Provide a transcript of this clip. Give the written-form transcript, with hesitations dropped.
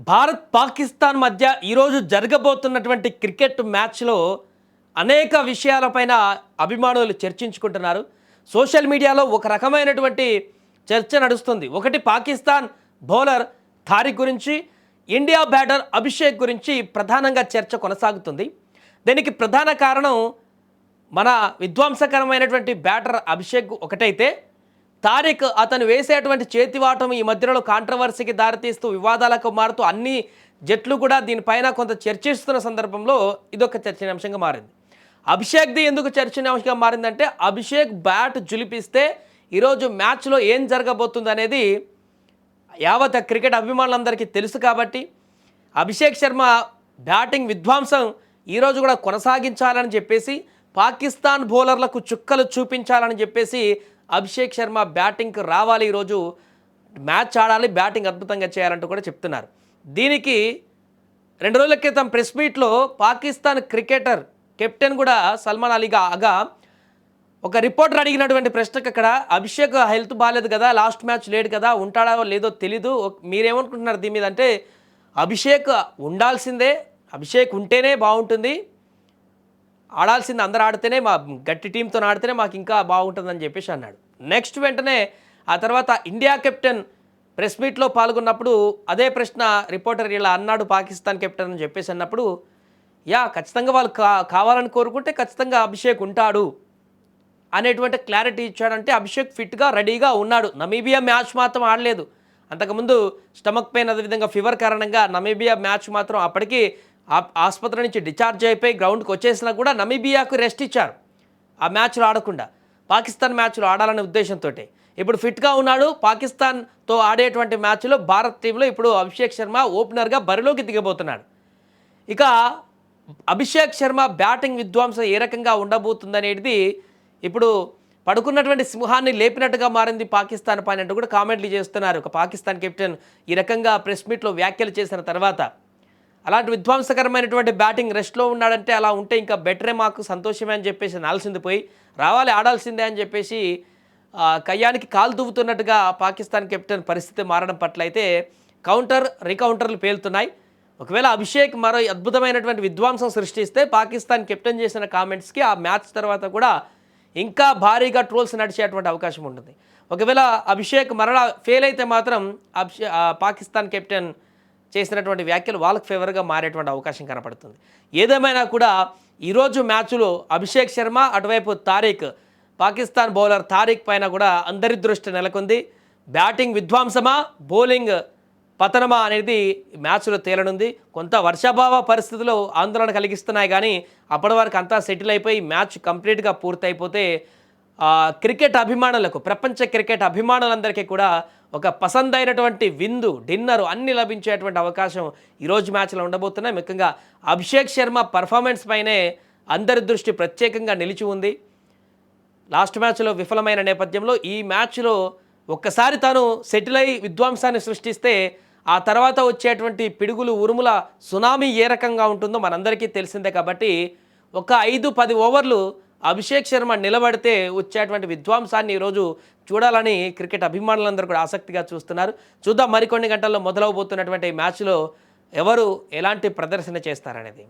భారత్ పాకిస్తాన్ మధ్య ఈరోజు జరగబోతున్నటువంటి క్రికెట్ మ్యాచ్లో అనేక విషయాలపైన అభిమానులు చర్చించుకుంటున్నారు. సోషల్ మీడియాలో ఒక రకమైనటువంటి చర్చ నడుస్తుంది. ఒకటి పాకిస్తాన్ బౌలర్ తారిక్ గురించి, ఇండియా బ్యాటర్ అభిషేక్ గురించి ప్రధానంగా చర్చ కొనసాగుతుంది. దీనికి ప్రధాన కారణం మన విధ్వంసకరమైనటువంటి బ్యాటర్ అభిషేక్ ఒకటైతే, తారిక్ అతను వేసేటువంటి చేతివాటం ఈ మధ్యలో కాంట్రవర్సీకి దారితీస్తూ వివాదాలకు మారుతూ అన్ని జట్లు కూడా దీనిపైన కొంత చర్చిస్తున్న సందర్భంలో ఇదొక చర్చనీయాంశంగా మారింది. అభిషేక్ది ఎందుకు చర్చనీయాంశంగా మారిందంటే, అభిషేక్ బ్యాట్ జులిపిస్తే ఈరోజు మ్యాచ్లో ఏం జరగబోతుంది అనేది యావత్ క్రికెట్ అభిమానులందరికీ తెలుసు. కాబట్టి అభిషేక్ శర్మ బ్యాటింగ్ విధ్వంసం ఈరోజు కూడా కొనసాగించాలని చెప్పేసి, పాకిస్తాన్ బౌలర్లకు చుక్కలు చూపించాలని చెప్పేసి అభిషేక్ శర్మ బ్యాటింగ్కి రావాలి, ఈరోజు మ్యాచ్ ఆడాలి, బ్యాటింగ్ అద్భుతంగా చేయాలంటూ కూడా చెప్తున్నారు. దీనికి 2 రోజుల క్రితం ప్రెస్ మీట్లో పాకిస్తాన్ క్రికెటర్ కెప్టెన్ కూడా సల్మాన్ అలీగా ఒక రిపోర్టర్ అడిగినటువంటి ప్రశ్నకు అక్కడ అభిషేక్ హెల్త్ బాగాలేదు కదా, లాస్ట్ మ్యాచ్ లేడు కదా, ఉంటాడో లేదో తెలీదు, మీరేమనుకుంటున్నారు దీని మీద అంటే, అభిషేక్ ఉండాల్సిందే, అభిషేక్ ఉంటేనే బాగుంటుంది, ఆడాల్సింది అందరూ ఆడితేనే, మా గట్టి టీంతో ఆడితేనే మాకు ఇంకా బాగుంటుందని చెప్పేసి అన్నాడు. నెక్స్ట్ వెంటనే ఆ తర్వాత ఇండియా కెప్టెన్ ప్రెస్ మీట్లో పాల్గొన్నప్పుడు అదే ప్రశ్న రిపోర్టర్ ఇలా అన్నాడు పాకిస్తాన్ కెప్టెన్ అని చెప్పేసి అన్నప్పుడు, ఖచ్చితంగా వాళ్ళు కావాలని కోరుకుంటే ఖచ్చితంగా అభిషేక్ ఉంటాడు అనేటువంటి క్లారిటీ ఇచ్చాడంటే, అభిషేక్ ఫిట్గా రెడీగా ఉన్నాడు. నమీబియా మ్యాచ్ మాత్రం ఆడలేదు, అంతకుముందు స్టమక్ పెయిన్ అదేవిధంగా ఫీవర్ కారణంగా నమీబియా మ్యాచ్ మాత్రం అప్పటికి ఆసుపత్రి నుంచి డిశ్చార్జ్ అయిపోయి గ్రౌండ్కి వచ్చేసినా కూడా నమీబియాకు రెస్ట్ ఇచ్చారు. ఆ మ్యాచ్లో ఆడకుండా పాకిస్తాన్ మ్యాచ్లో ఆడాలనే ఉద్దేశంతో ఇప్పుడు ఫిట్గా ఉన్నాడు. పాకిస్తాన్తో ఆడేటువంటి మ్యాచ్లో భారత్ టీంలో ఇప్పుడు అభిషేక్ శర్మ ఓపెనర్గా బరిలోకి దిగబోతున్నాడు. ఇక అభిషేక్ శర్మ బ్యాటింగ్ విధ్వంసం ఏ రకంగా ఉండబోతుందనేది ఇప్పుడు పడుకున్నటువంటి సింహాన్ని లేపినట్టుగా మారింది పాకిస్తాన్ పైన అంటూ కూడా కామెంట్లు చేస్తున్నారు. ఒక పాకిస్తాన్ కెప్టెన్ ఈ రకంగా ప్రెస్ మీట్లో వ్యాఖ్యలు చేసిన తర్వాత, అలాంటి విధ్వంసకరమైనటువంటి బ్యాటింగ్ రెస్ట్లో ఉన్నాడంటే, అలా ఉంటే ఇంకా బెటరే, మాకు సంతోషమే అని చెప్పేసి అనాల్సింది పోయి రావాలి, ఆడాల్సిందే అని చెప్పేసి కయ్యానికి కాలు దువ్వుతున్నట్టుగా పాకిస్తాన్ కెప్టెన్ పరిస్థితి మారడం పట్ల అయితే రీకౌంటర్లు పేలుతున్నాయి. ఒకవేళ అభిషేక్ మరో అద్భుతమైనటువంటి విధ్వంసం సృష్టిస్తే పాకిస్తాన్ కెప్టెన్ చేసిన కామెంట్స్కి ఆ మ్యాచ్ తర్వాత కూడా ఇంకా భారీగా ట్రోల్స్ నడిచేటువంటి అవకాశం ఉంటుంది. ఒకవేళ అభిషేక్ మరలా ఫెయిల్ అయితే మాత్రం పాకిస్తాన్ కెప్టెన్ చేసినటువంటి వ్యాఖ్యలు వాళ్ళకి ఫేవర్గా మారేటువంటి అవకాశం కనపడుతుంది. ఏదేమైనా కూడా ఈరోజు మ్యాచ్లో అభిషేక్ శర్మ, అటువైపు తారిక్, పాకిస్తాన్ బౌలర్ తారిక్ పైన కూడా అందరి దృష్టి నెలకొంది. బ్యాటింగ్ విధ్వంసమా, బౌలింగ్ పతనమా అనేది మ్యాచ్లో తేలనుంది. కొంత వర్షాభావ పరిస్థితులు ఆందోళన కలిగిస్తున్నాయి, కానీ అప్పటి వరకు అంతా సెటిల్ అయిపోయి మ్యాచ్ కంప్లీట్గా పూర్తయిపోతే క్రికెట్ అభిమానులకు, ప్రపంచ క్రికెట్ అభిమానులందరికీ కూడా ఒక పసందైనటువంటి విందు, డిన్నరు అన్నీ లభించేటువంటి అవకాశం ఈరోజు మ్యాచ్లో ఉండబోతున్నాయి. ముఖ్యంగా అభిషేక్ శర్మ పర్ఫార్మెన్స్ పైనే అందరి దృష్టి ప్రత్యేకంగా నిలిచి ఉంది. లాస్ట్ మ్యాచ్లో విఫలమైన నేపథ్యంలో ఈ మ్యాచ్లో ఒక్కసారి తాను సెటిల్ అయి విధ్వంసాన్ని సృష్టిస్తే ఆ తర్వాత వచ్చేటువంటి పిడుగులు, ఉరుముల సునామీ ఏ రకంగా ఉంటుందో మనందరికీ తెలిసిందే. కాబట్టి ఒక 5-10 ఓవర్లు అభిషేక్ శర్మ నిలబడితే వచ్చేటువంటి విధ్వంసాన్ని ఈరోజు చూడాలని క్రికెట్ అభిమానులందరూ కూడా ఆసక్తిగా చూస్తున్నారు. చూద్దాం మరికొన్ని గంటల్లో మొదలవబోతున్నటువంటి మ్యాచ్లో ఎవరు ఎలాంటి ప్రదర్శన చేస్తారనేది.